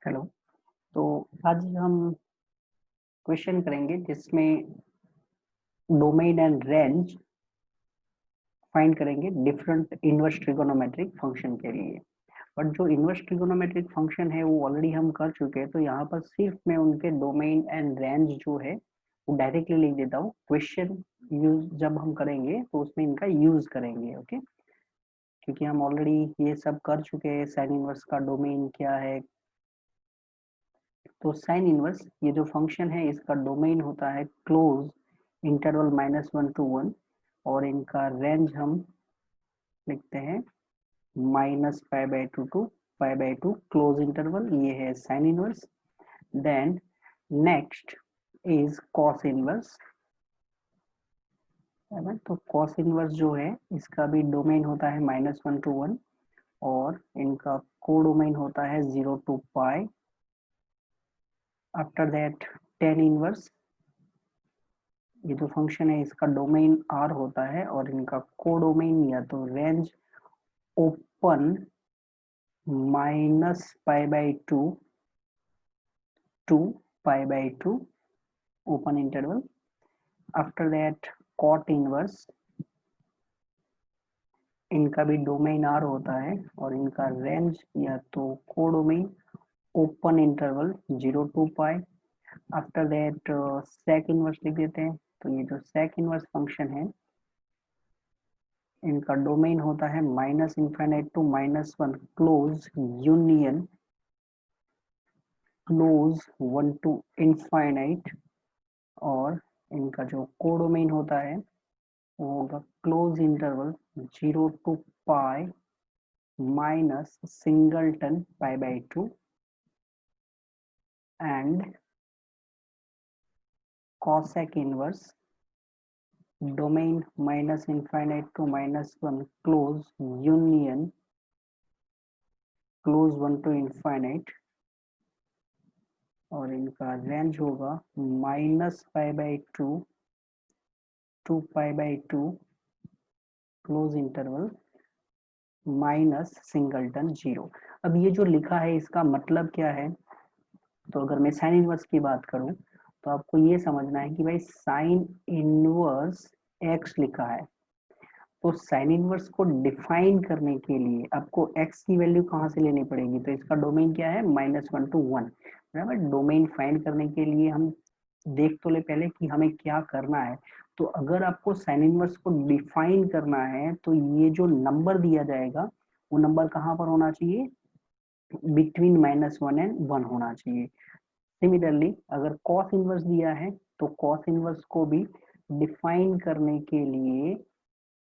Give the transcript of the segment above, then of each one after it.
Hello. तो आज हम क्वेश्चन करेंगे जिसमें डोमेन एंड रेंज फाइंड करेंगे डिफरेंट इनवर्स ट्रिगोनोमेट्रिक फंक्शन के लिए। बट जो इनवर्स ट्रिगोनोमेट्रिक फंक्शन है वो ऑलरेडी हम कर चुके हैं, तो यहाँ पर सिर्फ मैं उनके डोमेन एंड रेंज जो है वो डायरेक्टली लिख देता हूँ। क्वेश्चन यूज जब हम करेंगे तो उसमें इनका यूज करेंगे, ओके। क्योंकि हम ऑलरेडी ये सब कर चुके हैं, साइन इनवर्स का डोमेन क्या है। तो साइन इनवर्स ये जो फंक्शन है इसका डोमेन होता है क्लोज इंटरवल -1 to 1, और इनका रेंज हम लिखते हैं -π/2 to π/2 क्लोज इंटरवल। ये है sine inverse. Then next is cos inverse. तो कॉस इनवर्स जो है इसका भी डोमेन होता है -1 to 1, और इनका को डोमेन होता है 0 to π। After that tan inverse, ये जो फंक्शन है इसका डोमेन R होता है, और इनका कोडोमेन या तो range open -π/2 to π/2 open interval. After that cot inverse, इनका भी डोमेन R होता है, और इनका रेंज या तो codomain open interval 0 to π। After that sec inverse लिख देते हैं। तो ये जो सेक इनवर्स फंक्शन है इनका डोमेन होता है -∞ to -1 close union close 1 to infinite, और इनका जो कोडोमेन होता है वो होगा close interval 0 to π minus singleton π/2 and cosec inverse domain -∞ to -1 close union close 1 to infinite, और इनका रेंज होगा -π/2 to π/2 close interval minus singleton 0। अब ये जो लिखा है इसका मतलब क्या है? तो अगर मैं साइन इनवर्स की बात करूं तो आपको ये समझना है कि भाई साइन इनवर्स एक्स लिखा है, तो साइन इनवर्स को डिफाइन करने के लिए आपको एक्स की वैल्यू कहाँ से लेनी पड़ेगी? तो इसका डोमेन क्या है? -1 to 1, बराबर। डोमेन फाइंड करने के लिए हम देख तो ले पहले कि हमें क्या करना है। तो अगर आपको साइन इनवर्स को डिफाइन करना है तो ये जो नंबर दिया जाएगा वो नंबर कहाँ पर होना चाहिए? बिटवीन -1 एंड 1 होना चाहिए। सिमिलरली अगर कॉस इनवर्स दिया है तो कॉस इनवर्स को भी डिफाइन करने के लिए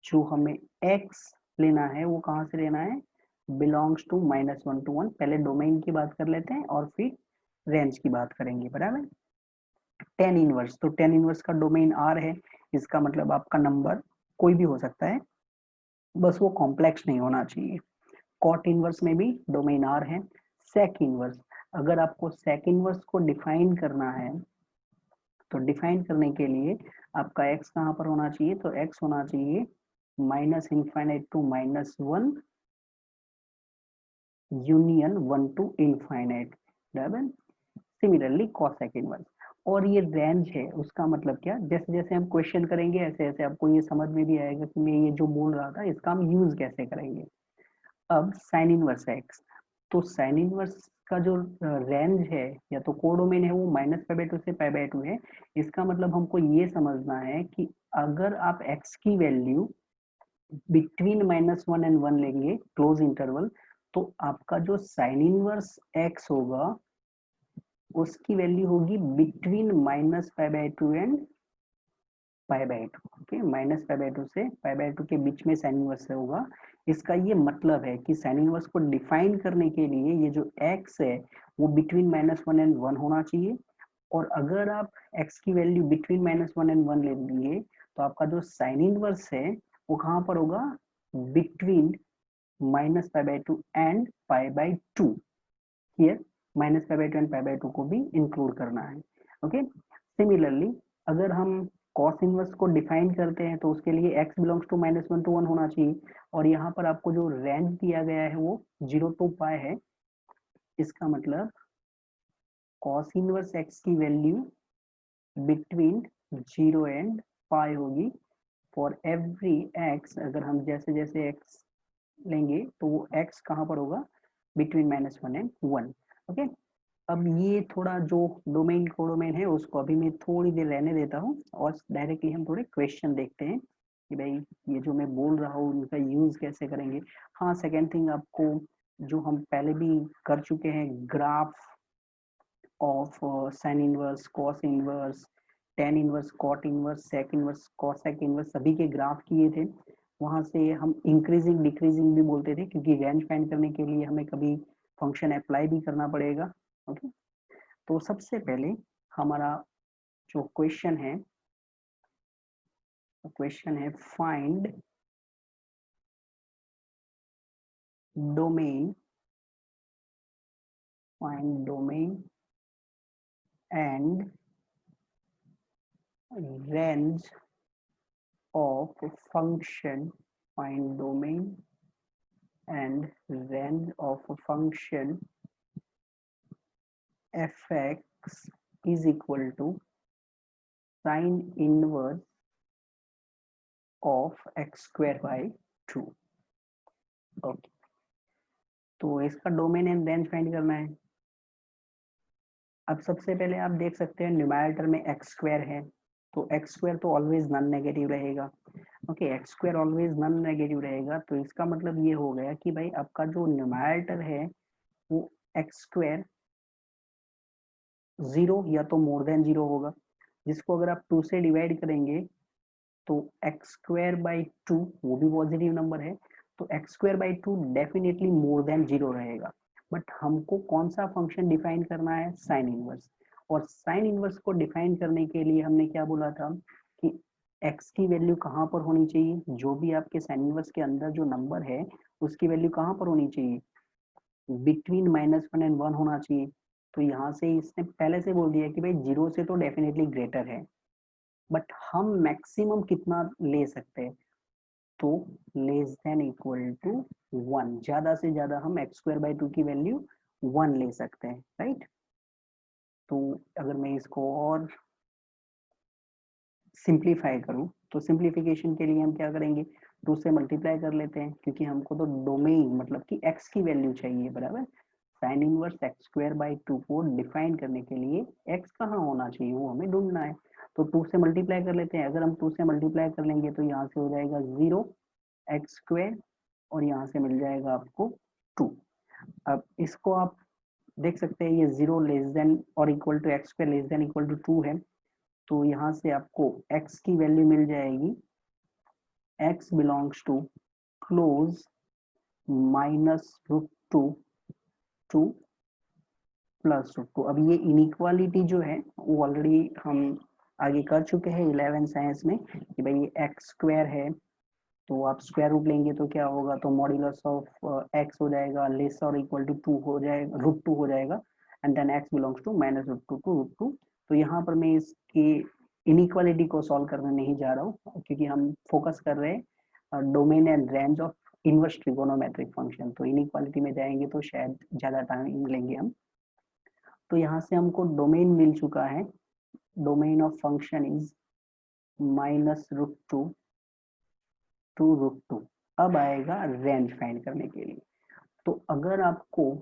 जो हमें x लेना है वो कहाँ से लेना है? Belongs to -1 to 1। पहले डोमेन की बात कर लेते हैं और फिर रेंज की बात करेंगे, बराबर। टेन इनवर्स, तो टेन इनवर्स का डोमेन R है, इसका मतलब आपका नंबर कोई भी हो सकता है, बस वो कॉम्प्लेक्स नहीं होना चाहिए। कॉट इनवर्स में भी डोमेन R है। सेक इनवर्स, अगर आपको सेक इनवर्स को डिफाइन करना है तो डिफाइन करने के लिए आपका x कहाँ पर होना चाहिए? तो x होना चाहिए -∞ to -1 यूनियन 1 to इनफाइनाइट, बराबर। सिमिलरली कॉसेक इनवर्स, और ये रेंज है उसका मतलब क्या? जैसे जैसे हम क्वेश्चन करेंगे ऐसे ऐसे आपको ये समझ में भी आएगा कि मैं ये जो बोल रहा था इसका हम यूज कैसे करेंगे। अब साइन इनवर्स एक्स, तो साइन इनवर्स का जो रेंज है या तो कोडोमेन है वो -π/2 से π/2 है। इसका मतलब हमको ये समझना है कि अगर आप x की वैल्यू बिटवीन -1 एंड 1 लेंगे क्लोज इंटरवल, तो आपका जो साइन इनवर्स x होगा उसकी वैल्यू होगी बिटवीन -π/2 एंड π/2। ओके, -π/2 से π/2 के बीच में साइन इनवर्स होगा। इसका ये मतलब है कि साइन इनवर्स को डिफाइन करने के लिए ये जो x है वो बिटवीन -1 एंड 1 होना चाहिए, और अगर आप x की वैल्यू बिटवीन -1 एंड 1 ले लेंगे तो आपका जो साइन इनवर्स है वो कहाँ पर होगा? Between -π/2 and π/2। हियर -π/2 एंड π/2 को भी इंक्लूड करना है, ओके। सिमिलरली अगर हम cos इनवर्स को डिफाइन करते हैं तो उसके लिए x बिलोंग्स टू -1 to 1 होना चाहिए, और यहाँ पर आपको जो रेंज दिया गया है वो 0 to π है। इसका मतलब कॉस इनवर्स एक्स की वैल्यू बिटवीन 0 एंड पाई होगी फॉर एवरी एक्स। अगर हम जैसे जैसे एक्स लेंगे तो वो एक्स कहाँ पर होगा, बिटवीन -1 एंड 1। ओके, अब ये थोड़ा जो डोमेन कोडोमेन है उसको अभी मैं थोड़ी देर रहने देता हूँ और डायरेक्टली हम थोड़े क्वेश्चन देखते हैं कि भाई ये जो मैं बोल रहा हूँ उनका यूज कैसे करेंगे। हाँ, सेकेंड थिंग आपको जो हम पहले भी कर चुके हैं, graph of sine inverse, cos inverse, tan inverse, cot inverse, sec inverse, cosec inverse, सभी के ग्राफ किए थे। वहां से हम इंक्रीजिंग डिक्रीजिंग भी बोलते थे क्योंकि रेंज फाइंड करने के लिए हमें कभी फंक्शन अप्लाई भी करना पड़ेगा। ओके, तो सबसे पहले हमारा जो क्वेश्चन है find domain and range of function, find domain and range of a function fx is equal to sine inverse of x square by 2। Okay, तो इसका डोमेन एंड रेंज फाइंड करना है। अब सबसे पहले आप देख सकते हैं न्यूमरेटर में एक्स स्क्वायर है, तो एक्स स्क्वायर तो ऑलवेज नॉन नेगेटिव रहेगा। Okay, x square always non negative रहेगा, तो इसका मतलब ये हो गया कि भाई आपका जो न्यूमरेटर है वो एक्स स्क्वायर 0 या तो मोर देन 0 होगा, जिसको अगर आप 2 से डिवाइड करेंगे तो एक्स स्क्वायर बाई 2 वो भी पॉजिटिव नंबर है, तो x square by 2 definitely more than 0 रहेगा। बट हमको कौन सा फंक्शन डिफाइन करना है, साइन इनवर्स। और साइन इनवर्स को डिफाइन करने के लिए हमने क्या बोला था कि एक्स की वैल्यू कहाँ पर होनी चाहिए, जो भी आपके साइन इनवर्स के अंदर जो नंबर है उसकी वैल्यू कहाँ पर होनी चाहिए, बिटवीन -1 एंड 1 होना चाहिए। तो यहाँ से इसने पहले से बोल दिया कि भाई 0 से तो डेफिनेटली ग्रेटर है, बट हम मैक्सिमम कितना ले सकते हैं, तो लेस देन इक्वल टू 1, ज्यादा से ज्यादा हम एक्स स्क्वायर बाई 2 की वैल्यू 1 ले सकते हैं, राइट। तो अगर मैं इसको और सिंप्लीफाई करूं तो सिंप्लीफिकेशन के लिए हम क्या करेंगे, 2 से मल्टीप्लाई कर लेते हैं क्योंकि हमको तो डोमेन मतलब कि x की वैल्यू चाहिए, बराबर। Sign inverse x square by 2 को डिफाइन करने के लिए x कहाँ होना चाहिए वो हमें ढूंढना है, तो 2 से मल्टीप्लाई कर लेते हैं। अगर हम 2 से मल्टीप्लाई कर लेंगे तो यहाँ से हो जाएगा 0 एक्स स्क्वायर और यहाँ से मिल जाएगा आपको 2। अब इसको आप देख सकते हैं ये 0 लेस देन और equal to x square less than equal to 2 है, तो यहाँ से आपको x की वैल्यू मिल जाएगी, x belongs to close -√2 to +√2। अब ये इनइक्वालिटी जो है वो ऑलरेडी हम आगे कर चुके हैं 11 साइंस में कि भाई ये एक्स स्क्वायर है, तो आप स्क्वायर रूट लेंगे तो क्या होगा, तो मॉड्यूलस ऑफ एक्स हो जाएगा लेस और इक्वल टू 2 हो जाएगा, √2 हो जाएगा, and then x belongs to -√2 to √2। तो यहाँ पर मैं इसकी इनइक्वालिटी को सॉल्व करने नहीं जा रहा हूँ क्योंकि हम फोकस कर रहे हैं domain and range of inverse trigonometric function, तो इनइक्वालिटी में जाएंगे तो शायद ज्यादा टाइम लेंगे हम। तो यहाँ से हमको डोमेन मिल चुका है, domain of function is -√2 to √2। अब आएगा रेंज फाइंड करने के लिए। तो अगर आपको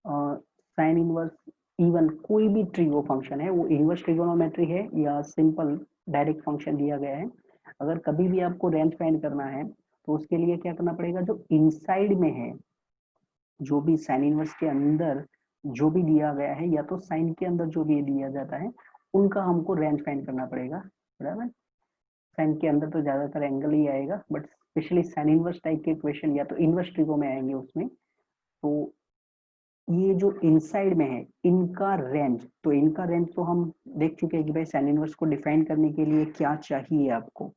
साइन इनवर्स इवन कोई भी ट्रिगो फंक्शन है, वो इनवर्स ट्रिगोनोमेट्री है या सिंपल डायरेक्ट फंक्शन दिया गया है, अगर कभी भी आपको रेंज फाइंड करना है तो उसके लिए क्या करना पड़ेगा, जो इनसाइड में है, जो भी साइन इनवर्स के अंदर जो भी दिया गया है या तो साइन के अंदर जो भी दिया जाता है उनका हमको रेंज फाइंड करना पड़ेगा, बराबर। साइन के अंदर तो ज्यादातर एंगल ही आएगा, but specially sine inverse type के क्वेश्चन या तो इनवर्स ट्रिगो में आएंगे उसमें। तो ये जो इनसाइड में है इनका रेंज, तो इनका रेंज तो हम देख चुके हैं कि भाई साइन इनवर्स को डिफाइन करने के लिए क्या चाहिए आपको,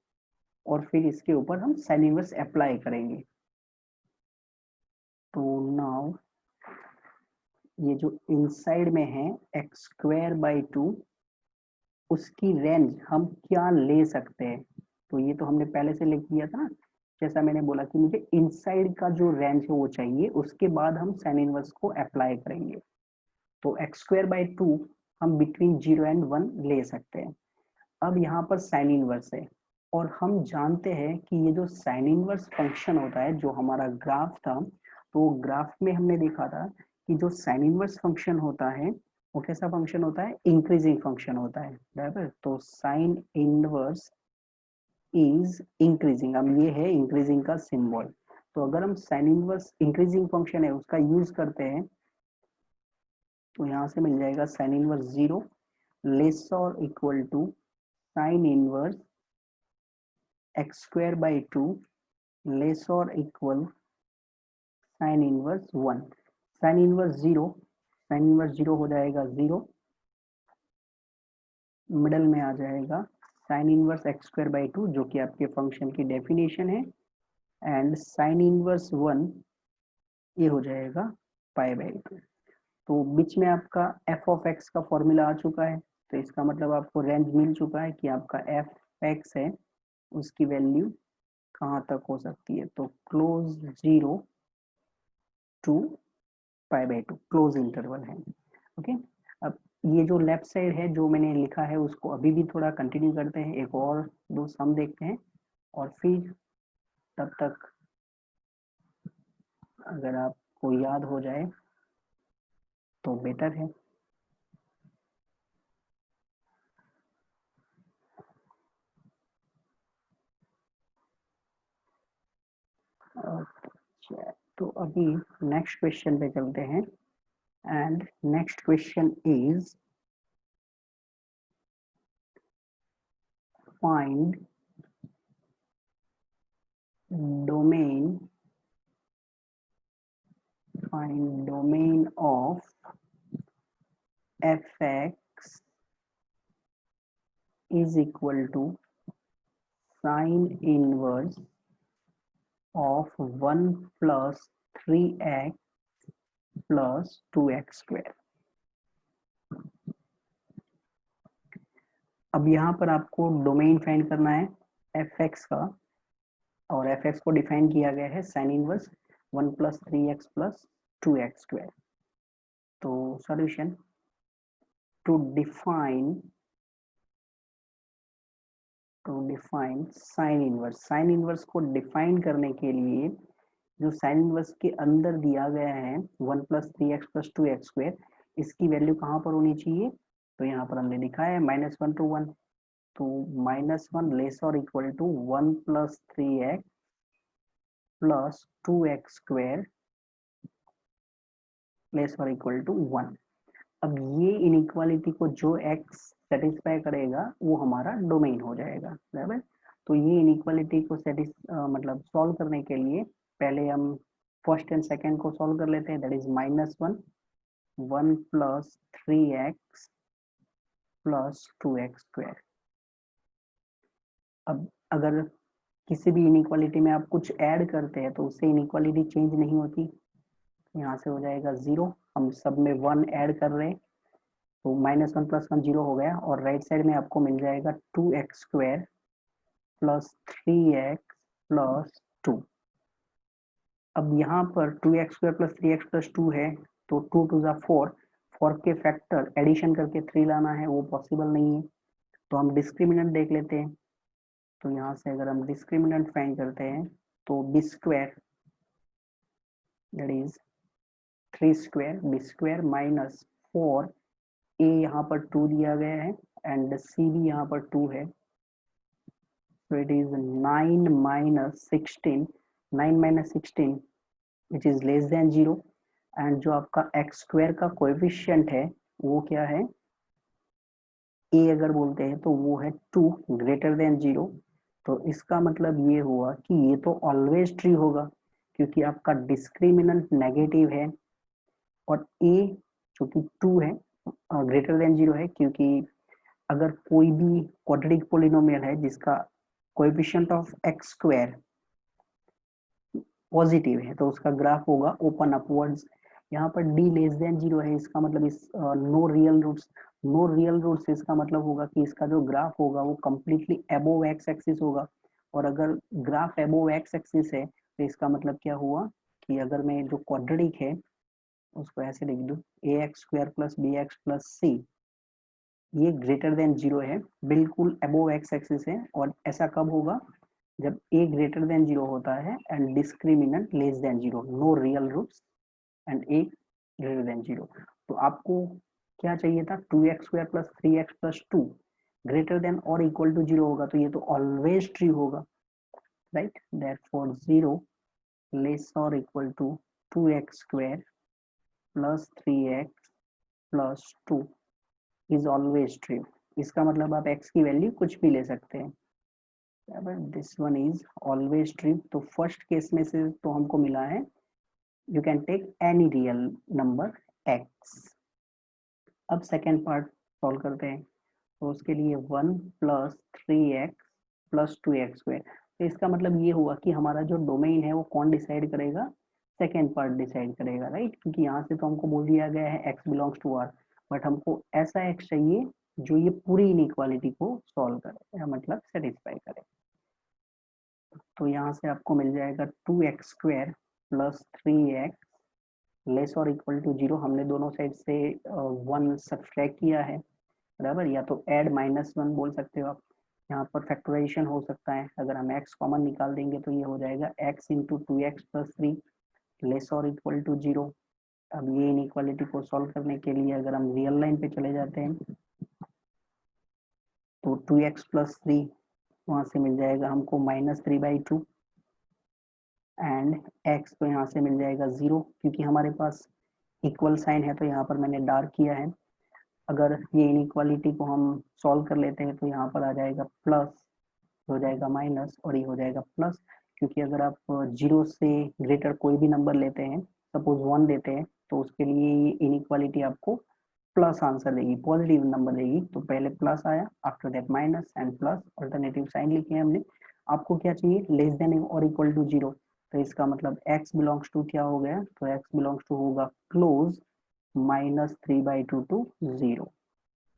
और फिर इसके ऊपर हम साइन इनवर्स अप्लाई करेंगे। तो नाउ ये जो इनसाइड में है एक्स स्क्वायर बाई 2, उसकी रेंज हम क्या ले सकते हैं, तो ये तो हमने पहले से लिख दिया था ना, जैसा मैंने बोला कि मुझे इनसाइड का जो रेंज है वो चाहिए, उसके बाद हम साइन इनवर्स को अप्लाई करेंगे। तो एक्स स्क्वायर बाई 2 हम बिटवीन 0 एंड 1 ले सकते हैं। अब यहाँ पर साइन इनवर्स है और हम जानते हैं कि ये जो साइन इनवर्स फंक्शन होता है, जो हमारा ग्राफ था, तो ग्राफ में हमने देखा था कि जो साइन इनवर्स फंक्शन होता है वो कैसा फंक्शन होता है, इंक्रीजिंग फंक्शन होता है, बराबर। तो साइन इनवर्स इज इंक्रीजिंग, अब ये है इंक्रीजिंग का सिंबल। तो अगर हम साइन इनवर्स इंक्रीजिंग फंक्शन है उसका यूज करते हैं तो यहाँ से मिल जाएगा साइन इनवर्स 0 लेस और equal to sine inverse x square by 2 less और equal sine inverse 1। Sine inverse 0, sine inverse 0 हो जाएगा 0, मिडल में आ जाएगा sine inverse x square by 2 जो कि आपके फंक्शन की डेफिनेशन है, एंड साइन इनवर्स 1 ये हो जाएगा पाई बाई 2। तो बीच में आपका एफ ऑफ एक्स का फॉर्मूला आ चुका है, तो इसका मतलब आपको रेंज मिल चुका है कि आपका एफ एक्स है उसकी वैल्यू कहाँ तक हो सकती है। तो close 0 to pi by 2 close interval है। ओके, अब ये जो लेफ्ट साइड है जो मैंने लिखा है उसको अभी भी थोड़ा कंटिन्यू करते हैं, एक और दो सम देखते हैं और फिर तब तक अगर आपको याद हो जाए तो बेटर है। अच्छा, तो अभी नेक्स्ट क्वेश्चन पे चलते हैं, and next question is find domain of fx is equal to sine inverse of 1 plus 3x plus 2x square। अब यहाँ पर आपको डोमेन फाइंड करना है fx का, और fx को डिफाइन किया गया है sine inverse 1 plus 3x plus 2x square। तो solution to define sine inverse को डिफाइन करने के लिए जो साइन इनवर्स के अंदर दिया गया है 1 plus 3x plus 2x square, इसकी वैल्यू कहाँ पर होनी चाहिए, तो यहाँ पर हमने लिखा है -1 to 1, तो -1 लेस और equal to 1 plus 3x plus 2x square less और इक्वल टू 1। अब ये इनइक्वालिटी को जो x सेटिस्फाई करेगा वो हमारा डोमेन हो जाएगा, बराबर। तो ये इनइक्वालिटी को मतलब सॉल्व करने के लिए पहले हम फर्स्ट एंड सेकंड को सॉल्व कर लेते हैं, that is -1 1 plus 3x plus 2x square। अब अगर किसी भी इनइक्वालिटी में आप कुछ ऐड करते हैं तो उससे इनइक्वालिटी चेंज नहीं होती, यहाँ से हो जाएगा 0, हम सब में 1 ऐड कर रहे हैं तो -1 plus 1 0 हो गया, और राइट साइड में आपको मिल जाएगा 2x square plus 3x plus 2। अब यहाँ पर 2x square plus 3x plus 2 है तो 2 to the 4, 4 के फैक्टर एडिशन करके 3 लाना है, वो पॉसिबल नहीं है, तो हम डिस्क्रिमिनेंट देख लेते हैं। तो यहाँ से अगर हम डिस्क्रिमिनेंट फाइंड करते हैं तो B square that is 3 square B square minus 4, A यहाँ पर 2 दिया गया है एंड सी भी यहाँ पर 2 है, so it is 9 minus 16, 9 minus 16 which is less than 0, and जो आपका x स्क्वायर का कोएफिशिएंट है वो क्या है, a अगर बोलते हैं तो वो है 2 ग्रेटर देन 0। तो इसका मतलब ये हुआ कि ये तो ऑलवेज ट्रू होगा क्योंकि आपका डिस्क्रिमिनेंट नेगेटिव है, और a जो कि 2 है ग्रेटर देन 0 है, क्योंकि अगर कोई भी क्वाड्रेटिक पोलिनोमियल है जिसका coefficient of x square positive है तो उसका ग्राफ होगा ओपन अपवर्ड्स। यहाँ पर d लेस देन 0 है, इसका मतलब is no real roots, no real roots इसका मतलब होगा कि इसका जो ग्राफ होगा वो कम्प्लीटली अबोव एक्स एक्सिस होगा, और अगर ग्राफ अबोव एक्स एक्सिस है तो इसका मतलब क्या हुआ कि अगर मैं जो क्वाड्रेटिक है उसको ऐसे लिख दूं ax square plus bx plus c ये ग्रेटर देन 0 है, बिल्कुल अबोव एक्स एक्सिस है। और ऐसा कब होगा? जब a ग्रेटर देन 0 होता है and discriminant less than 0, no real roots and a greater than 0। तो आपको क्या चाहिए था? 2x² plus 3x plus 2 greater than और इक्वल टू 0 होगा, तो ये तो ऑलवेज ट्रू होगा, राइट? देयरफॉर 0 लेस और equal to 2x² plus 3x plus 2 is always true. इसका मतलब आप x की वैल्यू कुछ भी ले सकते हैं, this one is always true. तो फर्स्ट केस में से तो हमको मिला है you can take any real number x। अब सेकेंड पार्ट सॉल्व करते हैं। तो उसके लिए 1 प्लस 3x प्लस 2x²। तो इसका मतलब ये हुआ कि हमारा जो डोमेन है वो कौन डिसाइड करेगा? सेकेंड पार्ट डिसाइड करेगा, राइट? क्योंकि यहाँ से तो हमको बोल दिया गया है x belongs to r, but हमको ऐसा x चाहिए जो ये पूरी इनइक्वालिटी को सॉल्व करे, मतलब सेटिस्फाई करे। तो यहाँ से आपको मिल जाएगा 2x² प्लस 3x लेस और इक्वल टू 0। हमने दोनों साइड से 1 सब्सट्रैक्ट किया है, बराबर? या तो ऐड -1 बोल सकते हो आप। यहाँ पर फैक्टराइजेशन हो सकता है, अगर हम x कॉमन निकाल देंगे तो ये हो जाएगा x into 2x plus 3 less और इक्वल टू 0। अब ये इनइक्वालिटी को सॉल्व करने के लिए अगर हम रियल लाइन पे चले जाते हैं तो 2x प्लस 3 वहाँ से मिल जाएगा हमको -3/2 एंड x तो यहाँ से मिल जाएगा 0, क्योंकि हमारे पास इक्वल साइन है तो यहाँ पर मैंने डार्क किया है। अगर ये इनइक्वालिटी को हम सॉल्व कर लेते हैं तो यहाँ पर आ जाएगा प्लस, हो जाएगा माइनस और ये हो जाएगा प्लस, क्योंकि अगर आप 0 से ग्रेटर कोई भी नंबर लेते हैं, सपोज 1 लेते हैं, तो उसके लिए ये इनइक्वालिटी आपको प्लस आंसर देगी, पॉजिटिव नंबर देगी। तो पहले प्लस आया, after that minus and plus, alternative sign लिखे हैं हमने। आपको क्या चाहिए? लेस देन और इक्वल टू 0। तो इसका मतलब x बिलोंग्स टू क्या हो गया? तो x बिलोंग्स टू होगा क्लोज -3/2 टू 0।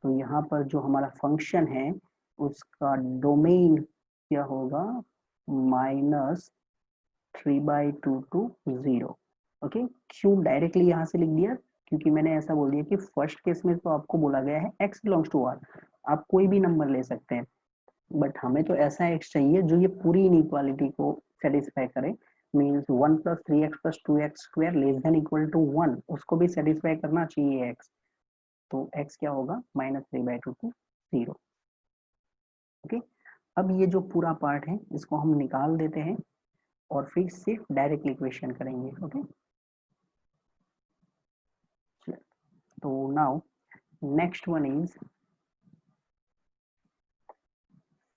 तो यहाँ पर जो हमारा फंक्शन है उसका डोमेन क्या होगा? -3/2 टू 0। ओके, क्यों डायरेक्टली यहाँ से लिख दिया? क्योंकि मैंने ऐसा बोल दिया कि फर्स्ट केस में तो आपको बोला गया है x बिलोंग्स टू r, आप कोई भी नंबर ले सकते हैं, बट हमें तो ऐसा x चाहिए जो ये पूरी इनइक्वालिटी को सेटिस्फाई करे। Means 1 plus 3x plus 2x² less than equal to 1, उसको भी सेटिस्फाई करना चाहिए x। तो x क्या होगा? -3/2 टू 0। ओके, अब ये जो पूरा पार्ट है इसको हम निकाल देते हैं और फिर सिर्फ डायरेक्ट इक्वेशन करेंगे। ओके, तो now next one is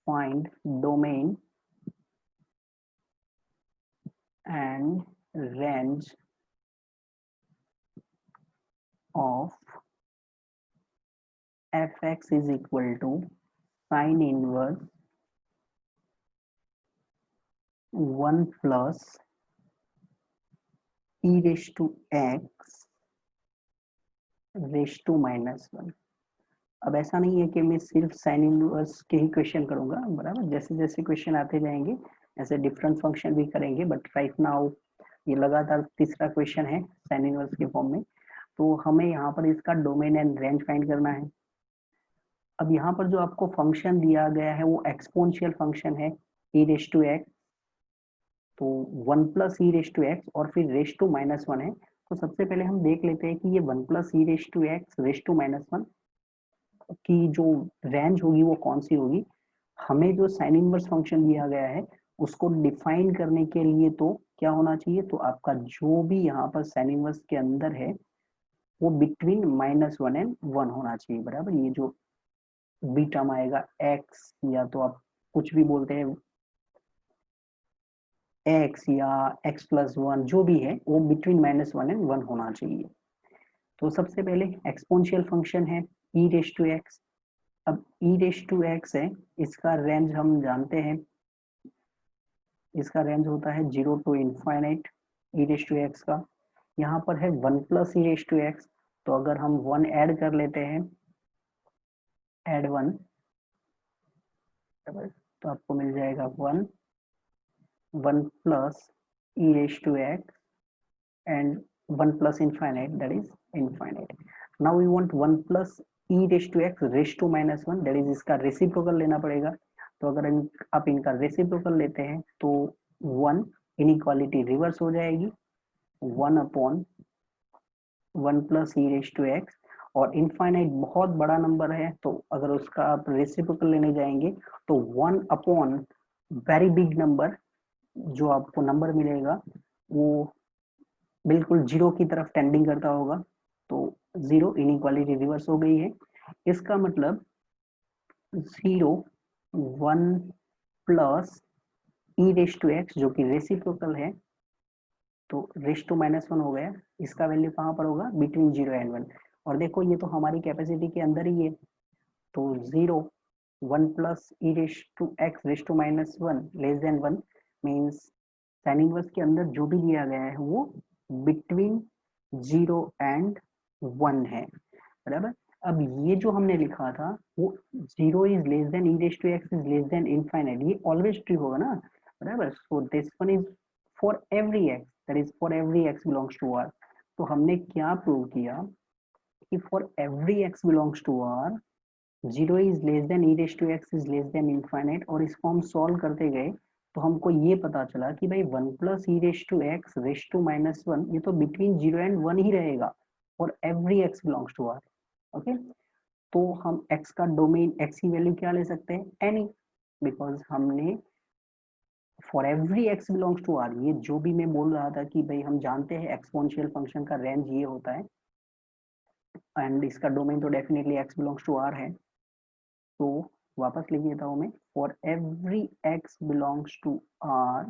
find domain and range of fx is equal to sin inverse 1 plus e raised to x raised to -1। अब ऐसा नहीं है कि मैं सिर्फ साइन इनवर्स के ही क्वेश्चन करूंगा, बराबर? जैसे जैसे क्वेश्चन आते जाएंगे ऐसे डिफरेंट फंक्शन भी करेंगे, बट राइट नाउ ये लगातार तीसरा क्वेश्चन है साइन इनवर्स के फॉर्म में। तो हमें यहाँ पर इसका डोमेन एंड रेंज फाइंड करना है। अब यहाँ पर जो आपको फंक्शन दिया गया है वो एक्सपोनेंशियल फंक्शन है, e रेज टू एक्स। तो 1 plus e raise to x और फिर रेज टू -1 है। तो सबसे पहले हम देख लेते हैं कि ये 1 plus e raise to x raise to -1 की जो रेंज होगी वो कौन सी होगी। हमें जो साइन इनवर्स फंक्शन दिया गया है उसको डिफाइन करने के लिए तो क्या होना चाहिए? तो आपका जो भी यहाँ पर साइन इनवर्स के अंदर है वो बिटवीन -1 एंड 1 होना चाहिए, बराबर? ये जो बी टर्म आएगा x, या तो आप कुछ भी बोलते हैं x या x+1, जो भी है वो बिटवीन -1 एंड 1 होना चाहिए। तो सबसे पहले एक्सपोनेंशियल फंक्शन है e रेज टू एक्स। अब e रेज टू एक्स है, इसका रेंज हम जानते हैं, इसका रेंज होता है 0 to infinite e raise to x का। यहाँ पर है 1 plus e raise to x, तो अगर हम 1 ऐड कर लेते हैं, ऐड 1, तो आपको मिल जाएगा 1 plus e raised to x and 1 plus infinite, that is infinite. Now we want 1 plus e raise to x raise to minus one, that is इसका रेसिप्रोकल लेना पड़ेगा। तो अगर आप इनका रेसिप्रोकल लेते हैं तो वन, इनइक्वालिटी रिवर्स हो जाएगी, one upon one plus e raise to x. और इनफाइनाइट बहुत बड़ा नंबर है, तो अगर उसका आप रेसिप्रोकल लेने जाएंगे तो one upon very big number, जो आपको नंबर मिलेगा वो बिल्कुल जीरो की तरफ टेंडिंग करता होगा, तो जीरो, इनइक्वालिटी रिवर्स हो गई है। इसका मतलब zero, one plus e raise to x जो कि रेसिप्रोकल है, तो रेस टू माइनस वन हो गया। इसका वैल्यू कहाँ पर होगा, बिटवीन जीरो एंड वन। और देखो ये तो हमारी कैपेसिटी के अंदर ही है, तो zero, one plus e raise to x raise to minus one less than one, means sine inverse के अंदर जो भी दिया गया है वो बिटवीन जीरो एंड वन है, बराबर। अब ये जो हमने लिखा था वो zero is less than e raise to x is less than infinite, ये ऑलवेज ट्रू होगा ना, बराबर। So this one is for every x, that is for every x belongs to R. तो हमने क्या प्रूव किया कि for every x belongs to R zero is less than e raise to x is less than infinite. और इसको हम solve करते गए तो हमको ये पता चला कि भाई one plus e raise to x raise to minus one, ये तो बिटवीन जीरो एंड वन ही रहेगा for every x belongs to R. Okay, तो हम x का डोमेन, x की वैल्यू क्या ले सकते हैं, एनी, बिकॉज हमने for every x belongs to r, ये जो भी मैं बोल रहा था कि भाई हम जानते हैं एक्सपोनेंशियल फंक्शन का रेंज ये होता है, एंड इसका डोमेन तो definitely x belongs to r है। तो वापस लिख देता हूं मैं, for every x belongs to r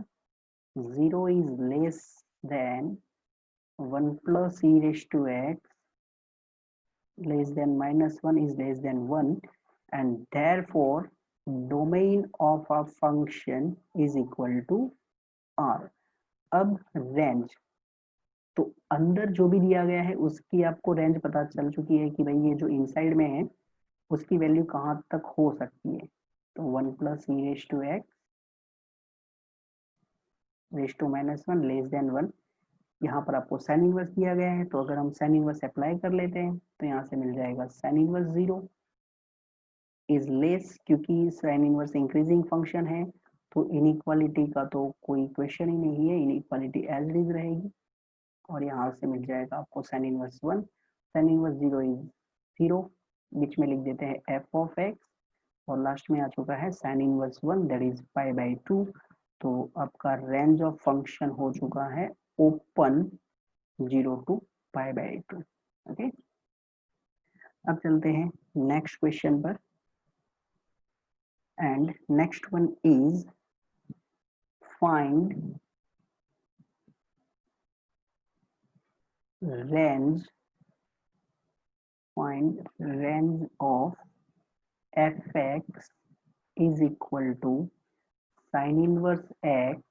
zero is less than one plus e raise to x less than minus 1 is less than 1, and therefore domain of a function is equal to r। अब range, तो अंदर जो भी दिया गया है उसकी आपको रेंज पता चल चुकी है कि भाई ये जो इनसाइड में है उसकी वैल्यू कहाँ तक हो सकती है। तो one plus e raise to x raise to minus one less than one, यहाँ पर आपको साइन इनवर्स दिया गया है, तो अगर हम साइन इनवर्स अप्लाई कर लेते हैं तो यहाँ से मिल जाएगा sine inverse zero is less, क्योंकि साइन इनवर्स इंक्रीजिंग फंक्शन है तो इनइक्वालिटी का तो कोई क्वेश्चन ही नहीं है, इनइक्वालिटी एज इज रहेगी। और यहाँ से मिल जाएगा आपको sine inverse one, sine inverse zero is zero, बीच में लिख देते हैं एफ ऑफ एक्स, और लास्ट में आ चुका है sine inverse one that is pi by two. तो आपका रेंज ऑफ फंक्शन हो चुका है open zero to pi by two. Okay, अब चलते हैं नेक्स्ट क्वेश्चन पर, and next one is find range, find range of fx is equal to sin inverse x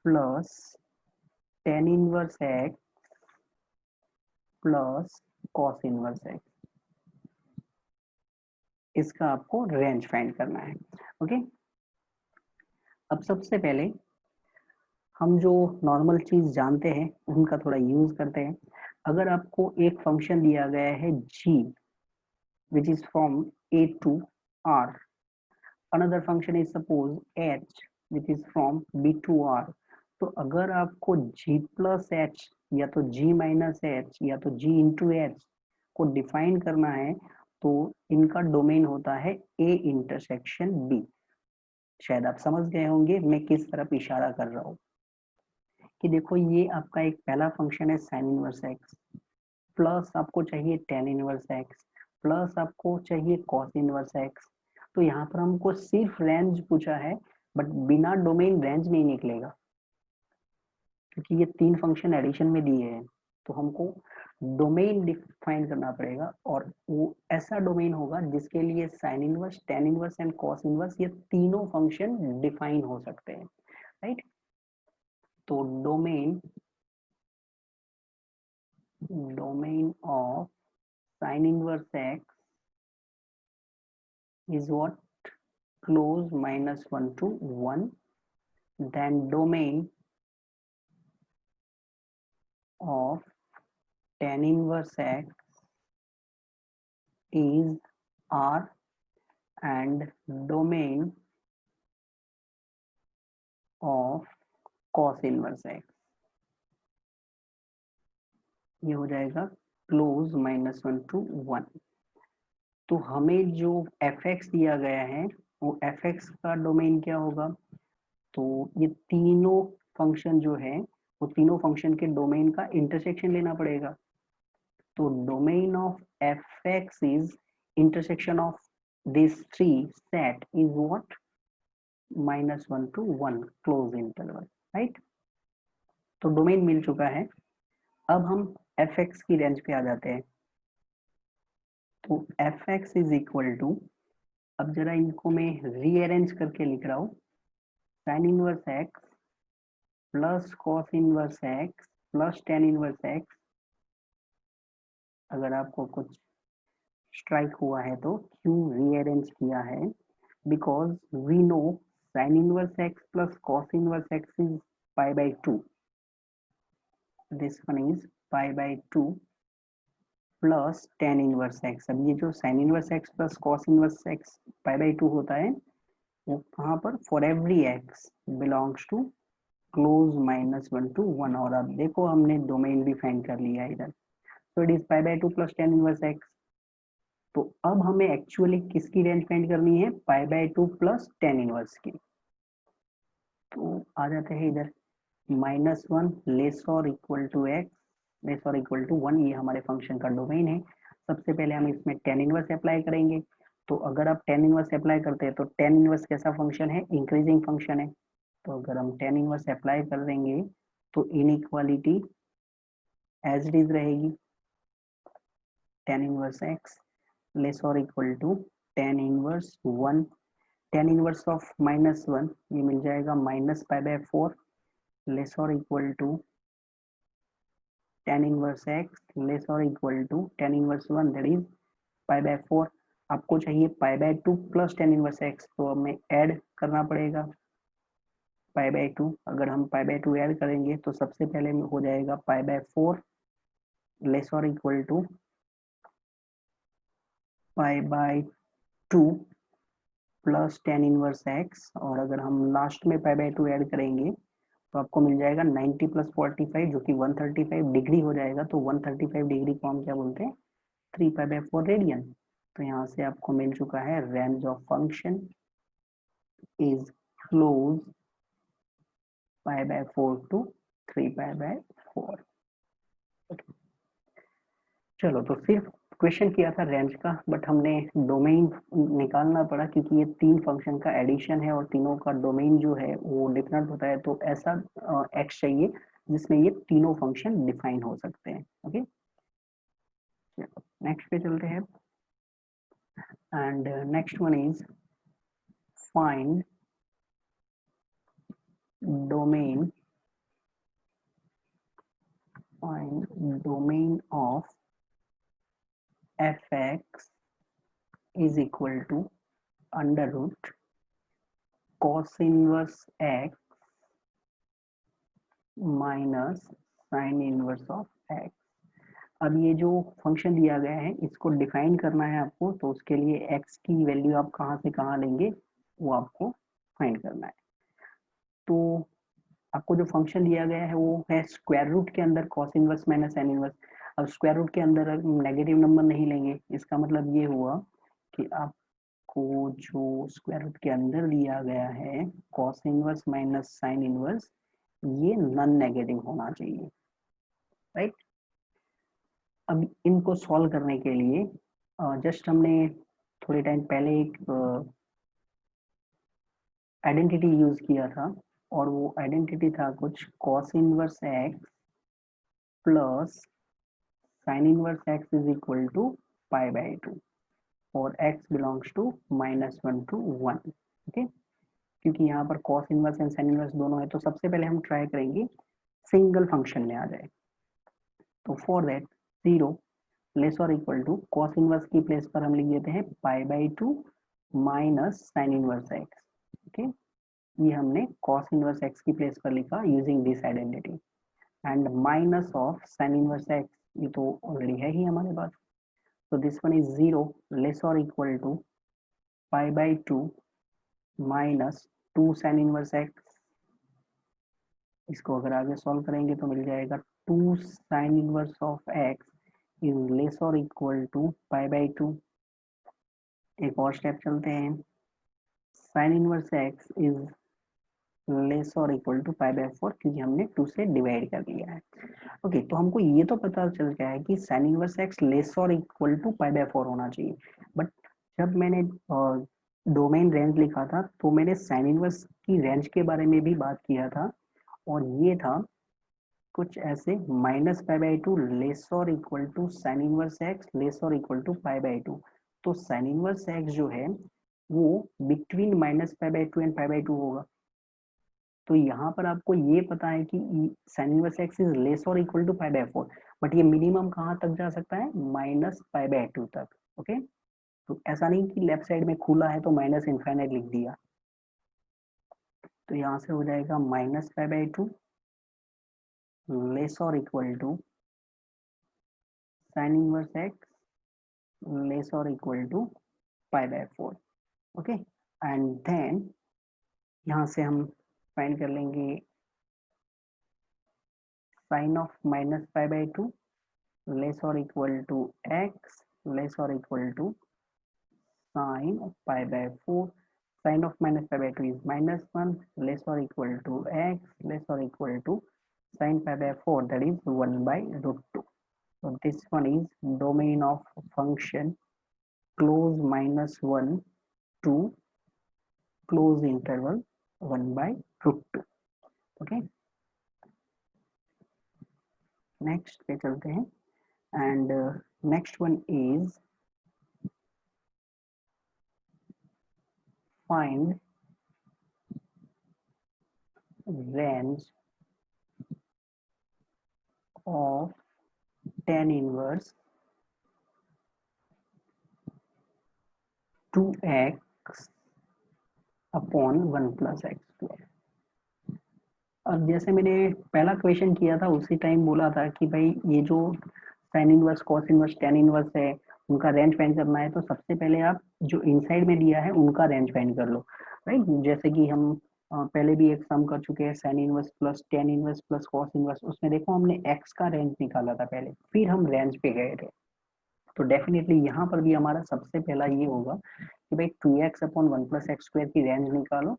plus tan inverse x plus cos inverse x, इसका आपको range find करना है। Okay, अब सबसे पहले हम जो नॉर्मल चीज जानते हैं उनका थोड़ा यूज करते हैं। अगर आपको एक फंक्शन दिया गया है g which is from a to r, another function is suppose h which is from b to r, तो अगर आपको g प्लस h या तो g माइनस h या तो g इंटू एच को डिफाइन करना है तो इनका डोमेन होता है a इंटरसेक्शन b। शायद आप समझ गए होंगे मैं किस तरफ इशारा कर रहा हूँ, कि देखो ये आपका एक पहला फंक्शन है साइन इनवर्स एक्स, प्लस आपको चाहिए टेन इनवर्स एक्स, प्लस आपको चाहिए कॉस इनवर्स एक्स। तो यहाँ पर हमको सिर्फ रेंज पूछा है, बट बिना डोमेन रेंज नहीं निकलेगा, क्योंकि ये तीन फंक्शन एडिशन में दिए हैं। तो हमको डोमेन डिफाइन करना पड़ेगा, और वो ऐसा डोमेन होगा जिसके लिए sine inverse, tan inverse and cos inverse ये तीनों फंक्शन डिफाइन हो सकते हैं, राइट। तो domain of sine inverse x is what, close minus 1 to 1, then domain of tan inverse x is R and domain of cos inverse x, ये हो जाएगा close -1 to 1। तो हमें जो fx दिया गया है वो fx का डोमेन क्या होगा, तो ये तीनों फंक्शन जो है वो तीनों फंक्शन के डोमेन का इंटरसेक्शन लेना पड़ेगा। तो domain of fx is intersection of this three set is what, -1 to 1 close interval, right. तो डोमेन मिल चुका है। अब हम fx की रेंज पे आ जाते हैं। तो fx इज इक्वल टू, अब जरा इनको मैं रीअरेंज करके लिख रहा हूँ, sign inverse x plus cos inverse x plus tan inverse x। अगर आपको कुछ स्ट्राइक हुआ है तो क्यों रीअरेंज किया है, because we know sine inverse x plus cos inverse x is pi by 2, this one is pi by 2 plus tan inverse x। अब ये जो sine inverse x plus cos inverse x pi by 2 होता है वो कहाँ पर, for every x belongs to close -1 to 1। और अब देखो हमने डोमेन भी फाइंड कर लिया है इधर, तो it is pi by 2 plus tan inverse x। तो अब हमें एक्चुअली किसकी रेंज फाइंड करनी है, पाई बाई 2 प्लस टेन इनवर्स की। तो आ जाते हैं इधर, -1 लेस और इक्वल टू x लेस और इक्वल टू 1, ये हमारे फंक्शन का डोमेन है। सबसे पहले हम इसमें टेन इनवर्स अप्लाई करेंगे। तो अगर आप टेन इनवर्स अप्लाई करते हैं तो टेन इनवर्स कैसा फंक्शन है, इंक्रीजिंग फंक्शन है। तो अगर हम टेन इनवर्स अप्लाई कर देंगे तो इनइक्वालिटी एज इट इज रहेगी, टेन इनवर्स x लेस और equal to tan inverse 1, tan inverse of -1 ये मिल जाएगा माइनस पाई बाय 4 लेस और equal to tan inverse x less और equal to tan inverse 1, that is pi by 4। आपको चाहिए pi by 2 plus tan inverse x, तो हमें add करना पड़ेगा पाई बाय 2। अगर हम पाई बाय 2 ऐड करेंगे तो सबसे पहले हो जाएगा पाई बाय 4 लेस और equal to pi by 2 plus tan inverse x। और अगर हम लास्ट में पाई बाय 2 ऐड करेंगे तो आपको मिल जाएगा 90 प्लस 45 जो कि 135 डिग्री हो जाएगा। तो 135 डिग्री को हम क्या बोलते हैं, 3 पाई बाय 4 रेडियन। तो यहाँ से आपको मिल चुका है range of function is close pi by 4 to 3 pi by 4। चलो, तो सिर्फ क्वेश्चन किया था रेंज का, बट हमने डोमेन निकालना पड़ा क्योंकि ये तीन फंक्शन का एडिशन है और तीनों का डोमेन जो है वो डिफरेंट होता है। तो ऐसा एक्स चाहिए जिसमें ये तीनों फंक्शन डिफाइन हो सकते हैं। ओके, नेक्स्ट पे चलते हैं। And next one is find domain of fx is equal to under root cos inverse x minus sine inverse of x। अब ये जो फंक्शन दिया गया है इसको डिफाइन करना है आपको, तो उसके लिए x की वैल्यू आप कहाँ से कहाँ लेंगे वो आपको फाइंड करना है। तो आपको जो फंक्शन दिया गया है वो है स्क्वायर रूट के अंदर cos inverse minus sine inverse. अब स्क्वायर रूट के अंदर नेगेटिव नंबर नहीं लेंगे, इसका मतलब ये हुआ कि आपको जो स्क्वायर रूट के अंदर दिया गया है cos inverse minus sine inverse ये नॉन नेगेटिव होना चाहिए, राइट। अब इनको सॉल्व करने के लिए जस्ट हमने थोड़े टाइम पहले एक आइडेंटिटी यूज किया था, और वो आइडेंटिटी था कुछ cos inverse x plus sine inverse x is equal to pi by 2 और x belongs to -1 to 1। Okay, क्योंकि यहाँ पर cos inverse and sine inverse दोनों है, तो सबसे पहले हम ट्राई करेंगे सिंगल फंक्शन में आ जाए। तो फॉर दैट 0 लेस और इक्वल टू cos इनवर्स की प्लेस पर हम लिख देते हैं पाई by 2 minus sign inverse x। Okay, ये हमने cos इनवर्स x की प्लेस पर लिखा using this identity, and minus of sine inverse x, ये तो ऑलरेडी है ही हमारे पास। So this one is 0 less or equal to pi by 2 minus 2 sin inverse x. इसको अगर आगे सॉल्व करेंगे तो मिल जाएगा 2 sin inverse of x is less or equal to pi by 2. एक और स्टेप चलते हैं, sin inverse x is less और इक्वल टू पाई बाय 4 क्योंकि हमने 2 से डिवाइड कर दिया है। ओके, तो हमको ये तो पता चल गया है कि sin इनवर्स x लेस और इक्वल टू पाई बाय 4 होना चाहिए, बट जब मैंने डोमेन रेंज लिखा था तो मैंने sin इनवर्स की रेंज के बारे में भी बात किया था, और ये था कुछ ऐसे माइनस पाई बाय 2 लेस और equal to sin inverse x less और इक्वल टू पाई बाय 2। तो sin इनवर्स x जो है वो between minus pi by 2 and pi by 2 होगा। तो यहाँ पर आपको ये पता है कि sin inverse x is less और equal to pi by 4, but ये मिनिमम कहाँ तक जा सकता है, माइनस पाई बाय 2 तक। ओके, तो ऐसा नहीं कि लेफ्ट साइड में खुला है तो माइनस इनफाइनाइट लिख दिया। तो यहाँ से हो जाएगा माइनस पाई बाय 2 लेस और equal to sin inverse x less और equal to pi by 4। Okay, and then यहाँ से हम फाइंड कर लेंगे sine of minus pi by 2 less और इक्वल टू x लेस और equal to sin of pi by 4. Sin of minus pi by 2 is minus 1 less or equal to x less or equal to sin pi by 4, that is 1 by root 2. So this one is domain of function close minus 1 to close interval 1 by root 2. Okay, next पे चलते हैं, and next one is find range of tan inverse 2x upon 1 plus x square. अब जैसे मैंने पहला question किया था उसी टाइम बोला था कि भाई ये जो sine inverse cos inverse tan inverse है उनका रेंज फाइंड करना है, तो सबसे पहले आप जो इनसाइड में दिया है उनका रेंज फाइंड कर लो, राइट। जैसे कि हम पहले भी एक सम कर चुके हैं, sine inverse plus tan inverse plus cos inverse, उसमें देखो हमने एक्स का रेंज निकाला था पहले, फिर हम रेंज पे गए थे। तो डेफिनेटली यहाँ पर भी हमारा सबसे पहला ये होगा कि भाई 2x upon 1 plus x square की रेंज निकालो,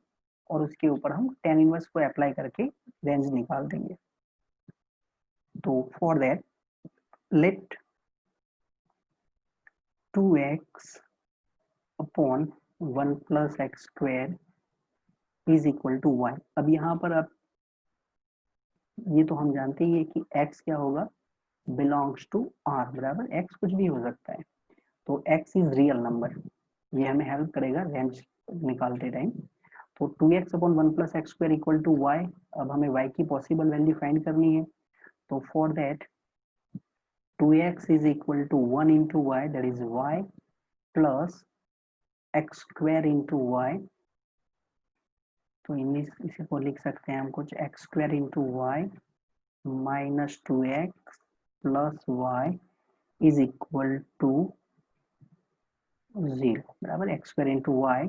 और उसके ऊपर हम टेन इनवर्स को अप्लाई करके रेंज निकाल देंगे। तो for that let 2x upon 1 plus x square is equal to y। अब यहाँ पर आप ये तो हम जानते ही है कि x क्या होगा, बिलोंग्स टू r, बराबर x कुछ भी हो सकता है, तो x इज रियल नंबर, ये हमें हेल्प करेगा रेंज निकालते टाइम। तो 2x upon 1 plus x square equal to y। अब हमें y की पॉसिबल वैल्यू फाइंड करनी है, तो for that 2x is equal to 1 into y, that is y plus x square into y. तो इसी को लिख सकते हैं हम कुछ x square into y minus 2x plus y is equal to 0, बराबर x square into Y,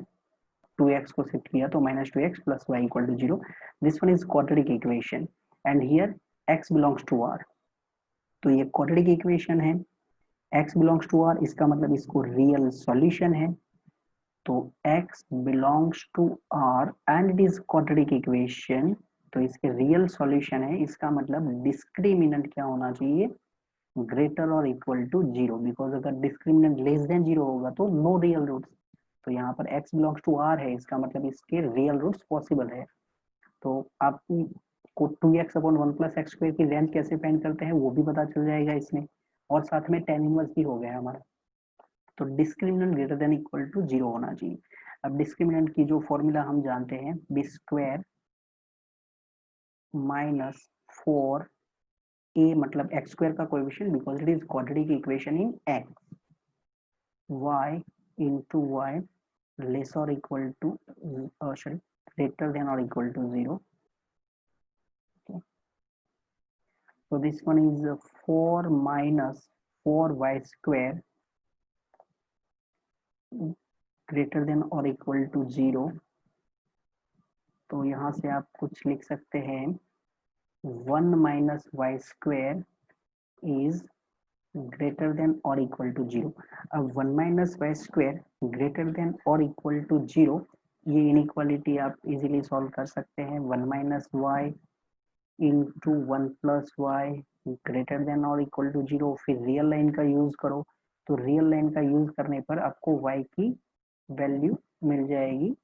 2x को शिफ्ट किया तो minus 2x plus y equal to 0। This one is quadratic equation and here x belongs to r। तो ये quadratic equation है, x belongs to r, इसका मतलब इसको रियल सॉल्यूशन है। तो x belongs to r and it is quadratic equation, तो इसके रियल सॉल्यूशन है, इसका मतलब डिस्क्रिमिनेंट क्या होना चाहिए, ग्रेटर और इक्वल टू 0, बिकॉज अगर डिस्क्रिमिनेंट लेस देन 0 होगा तो नो रियल रूट्स। तो यहाँ पर x बिलोंग्स टू r है, इसका मतलब इसके रियल रूट्स पॉसिबल है। तो आप को 2x upon 1 plus x square की रेंज कैसे फाइंड करते हैं वो भी पता चल जाएगा इसमें, और साथ में tan इनवर्स भी हो गया हमारा। तो discriminant greater than equal to 0 होना चाहिए। अब डिस्क्रिमिनेंट की जो फॉर्मूला हम जानते हैं, बी स्क्वायर माइनस 4a, मतलब एक्स स्क्वायर का coefficient because it is quadratic equation in x, y into y less or equal to sorry, greater than or equal to 0. Okay. So this one is 4 minus 4y square greater than और equal to 0, तो यहाँ से आप कुछ लिख सकते हैं 1 minus y square is greater than और इक्वल टू 0। अब 1 minus y square greater than और इक्वल टू 0, ये इनइक्वालिटी आप इजीली सॉल्व कर सकते हैं। 1 minus y into 1 plus y greater than और इक्वल टू 0, फिर रियल लाइन का यूज करो, तो रियल लाइन का यूज करने पर आपको y की वैल्यू मिल जाएगी,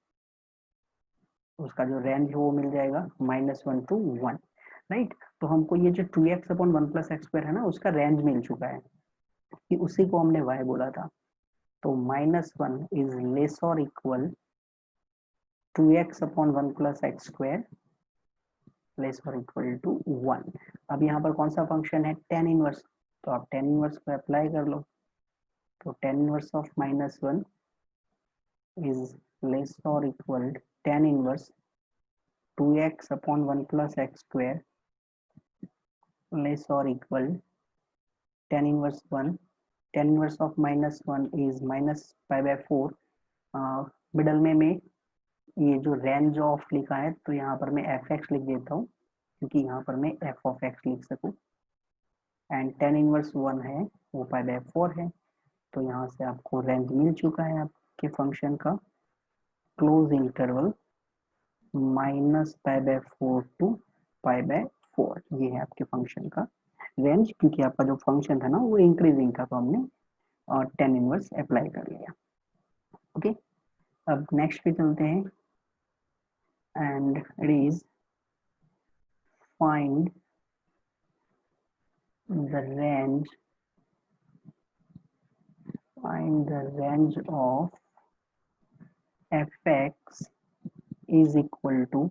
उसका जो रेंज है वो मिल जाएगा -1 to 1, राइट। तो हमको ये जो 2x upon 1 plus x square है ना, उसका रेंज मिल चुका है कि उसी को हमने y बोला था। तो -1 इज लेस और equal 2x upon 1 plus x square less और इक्वल टू 1। अब यहाँ पर कौन सा फंक्शन है, tan इनवर्स, तो आप tan इनवर्स को अप्लाई कर लो। तो tan inverse of -1 is less और equal tan inverse 2x upon 1 plus x square less और equal tan inverse 1। tan inverse of -1 is -π/4। Middle में ये जो रेंज ऑफ लिखा है, तो यहाँ पर मैं fx लिख देता हूँ, क्योंकि यहाँ पर मैं f ऑफ x लिख सकूँ। एंड tan इनवर्स 1 है वो π/4 है, तो यहाँ से आपको रेंज मिल चुका है आपके फंक्शन का, क्लोज इंटरवल -π/4 टू π/4, ये है आपके फंक्शन का रेंज, क्योंकि आपका जो फंक्शन था ना वो इंक्रीजिंग था, तो हमने tan इनवर्स अप्लाई कर लिया। ओके, अब नेक्स्ट पे चलते हैं, and it is find the range of fx is equal to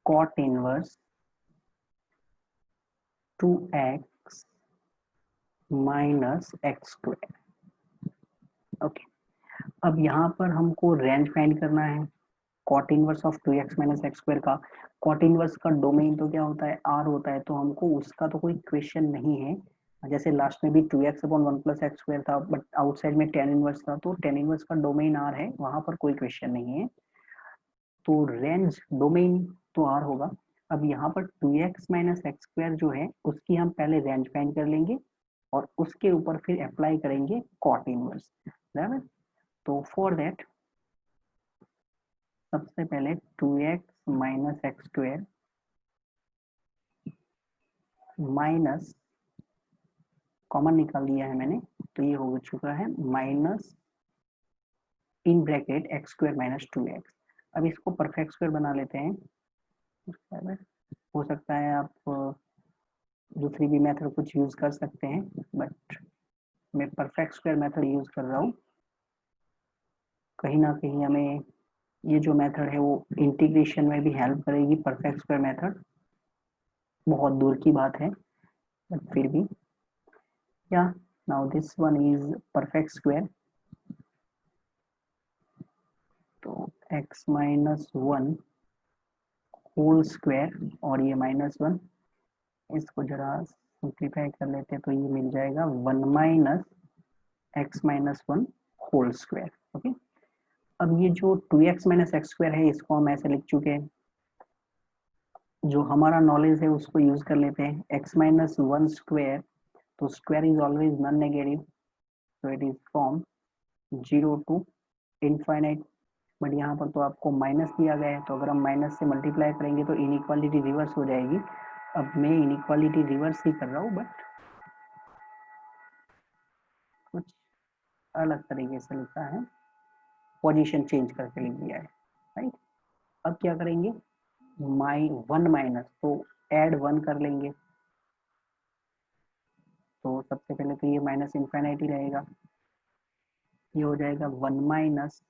cot inverse 2x minus x square. Okay, अब यहाँ पर हमको रेंज फाइंड करना है cot inverse of 2x minus x square का। कॉट इनवर्स का डोमेन तो क्या होता है, r होता है, तो हमको उसका तो कोई क्वेश्चन नहीं है। जैसे लास्ट में भी 2x upon 1 plus x square था, बट आउटसाइड में tan इनवर्स था, तो tan इनवर्स का डोमेन r है, वहां पर कोई क्वेश्चन नहीं है, तो रेंज डोमेन तो r होगा। अब यहाँ पर 2x माइनस एक्स स्क्वायर जो है उसकी हम पहले रेंज फाइंड कर लेंगे और उसके ऊपर फिर अप्लाई करेंगे कॉट इनवर्स, बराबर। तो फॉर दैट सबसे पहले 2x minus x square minus, common निकाल लिया है मैंने, तो ये हो चुका है minus in bracket x square minus 2x। अब इसको परफेक्ट स्क्वायर बना लेते हैं, हो सकता है आप दूसरी भी मेथड कुछ यूज कर सकते हैं, बट मैं परफेक्ट स्क्वायर मेथड यूज कर रहा हूँ। कहीं ना कहीं हमें ये जो मेथड है वो इंटीग्रेशन में भी हेल्प करेगी, परफेक्ट स्क्वायर मेथड, बहुत दूर की बात है बट फिर भी। या now this one is perfect square, तो x माइनस 1 होल स्क्वायर और ये -1, इसको जरा सिंप्लीफाई कर लेते हैं, तो ये मिल जाएगा 1 minus x minus 1 whole square. Okay, अब ये जो 2x माइनस एक्स स्क्वायर है इसको हम ऐसे लिख चुके हैं, जो हमारा नॉलेज है उसको यूज कर लेते हैं। x माइनस 1 स्क्वायर, तो square is always non negative, so it is from 0 to infinite, but यहाँ पर तो आपको माइनस दिया गया है, तो अगर हम माइनस से मल्टीप्लाई करेंगे तो इनइक्वालिटी रिवर्स हो जाएगी। अब मैं इनइक्वालिटी रिवर्स ही कर रहा हूँ, बट कुछ अलग तरीके से लिखा है, पोजीशन चेंज करके लिख दिया है, राइट। अब क्या करेंगे, 1 माइनस, तो ऐड 1 कर लेंगे, तो सबसे पहले तो ये माइनस इनफाइनाइट ही रहेगा, ये हो जाएगा 1 माइनस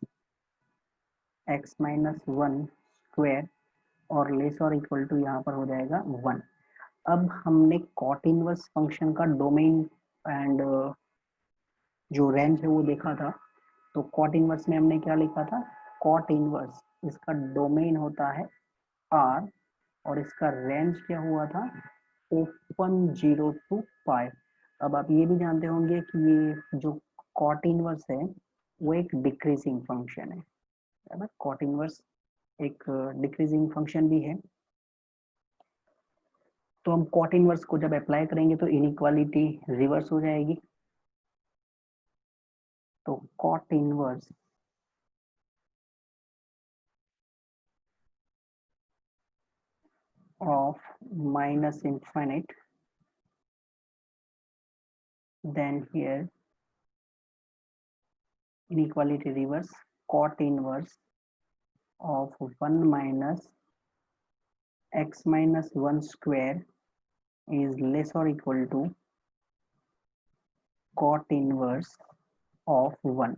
एक्स माइनस 1 स्क्वायर और लेस और इक्वल टू यहाँ पर हो जाएगा 1। अब हमने कॉट इनवर्स फंक्शन का डोमेन एंड जो रेंज है वो देखा था, तो कॉट इनवर्स में हमने क्या लिखा था, कॉट इनवर्स इसका डोमेन होता है r और इसका रेंज क्या हुआ था, ओपन 0 टू पाई। अब आप ये भी जानते होंगे कि ये जो कॉट इनवर्स है वो एक डिक्रीजिंग फंक्शन है, बराबर। कॉट इनवर्स एक डिक्रीजिंग फंक्शन भी है। तो हम कॉट इनवर्स को जब अप्लाई करेंगे तो इनइक्वालिटी रिवर्स हो जाएगी। तो cot inverse of minus infinite, then here inequality reverse, cot inverse of 1 minus x minus 1 square is less or equal to cot inverse of 1।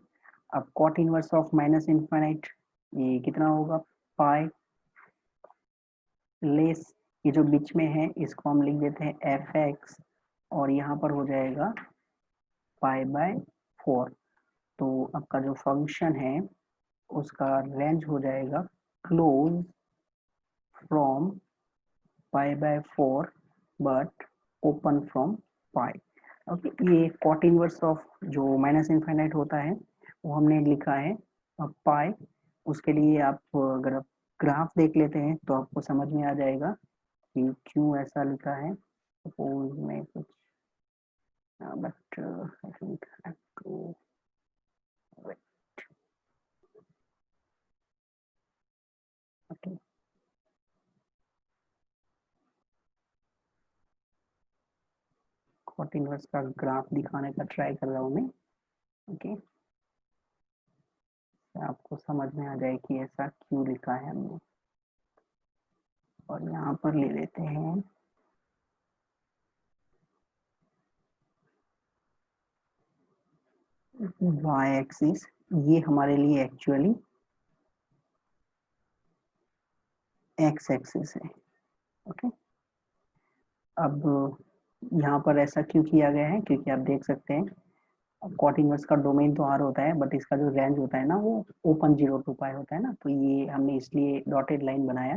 अब cot inverse of minus infinite ये कितना होगा, पाई less, ये जो बीच में है इसको हम लिख देते हैं एफ एक्स, और यहाँ पर हो जाएगा पाई बाय 4। तो आपका जो फंक्शन है उसका रेंज हो जाएगा close from pi by 4 but open from pi. Okay, ये कॉट इनवर्स ऑफ जो माइनस इनफाइनाइट होता है वो हमने लिखा है पाई। उसके लिए आप अगर आप ग्राफ देख लेते हैं तो आपको समझ में आ जाएगा कि क्यों ऐसा लिखा है। सपोज में कुछ but I think to okay, cot inverse का ग्राफ दिखाने का ट्राई कर रहा हूँ मैं। ओके, आपको समझ में आ जाए कि ऐसा क्यों लिखा है हमने। और यहाँ पर ले लेते हैं y एक्सिस, ये हमारे लिए एक्चुअली x एक्सिस है। ओके, अब यहाँ पर ऐसा क्यों किया गया है, क्योंकि आप देख सकते हैं कॉट इनवर्स का डोमेन तो r होता है बट इसका जो रेंज होता है ना वो ओपन 0 to पाई होता है ना, तो ये हमने इसलिए डॉटेड लाइन बनाया,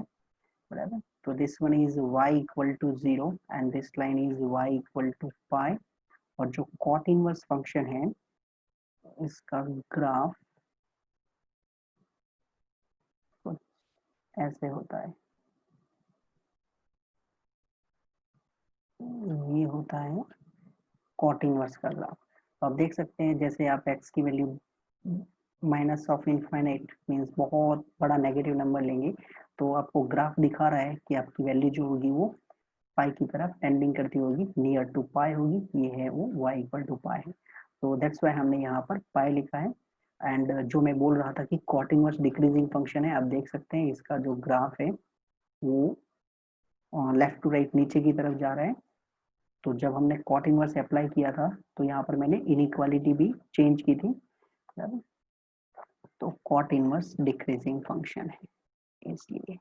बराबर। तो this one is y equal to 0 and this line is y equal to pi. और जो कॉट इनवर्स फंक्शन है इसका ग्राफ कुछ ऐसे होता है, ये होता है कॉट इनवर्स का ग्राफ। तो आप देख सकते हैं जैसे आप x की value minus of infinite means बहुत बड़ा नेगेटिव नंबर लेंगे तो आपको ग्राफ दिखा रहा है कि आपकी वैल्यू जो होगी वो पाई की तरफ टेंडिंग करती होगी, नियर टू पाई होगी, ये है वो y इक्वल टू पाई है। तो दैट्स वाई हमने यहाँ पर पाई लिखा है। एंड जो मैं बोल रहा था कि कॉट इनवर्स डिक्रीजिंग फंक्शन है, आप देख सकते हैं इसका जो ग्राफ है वो लेफ्ट टू राइट नीचे की तरफ जा रहा है। तो जब हमने कॉट इनवर्स अप्लाई किया था तो यहाँ पर मैंने इनइक्वालिटी भी चेंज की थी, तो कॉट इनवर्स डिक्रीजिंग फंक्शन है इसलिए।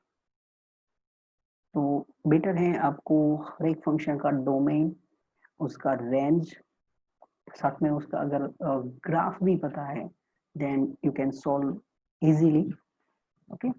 तो बेटर है आपको हर एक फंक्शन का डोमेन, उसका रेंज, साथ में उसका अगर ग्राफ भी पता है then you can solve easily. Okay,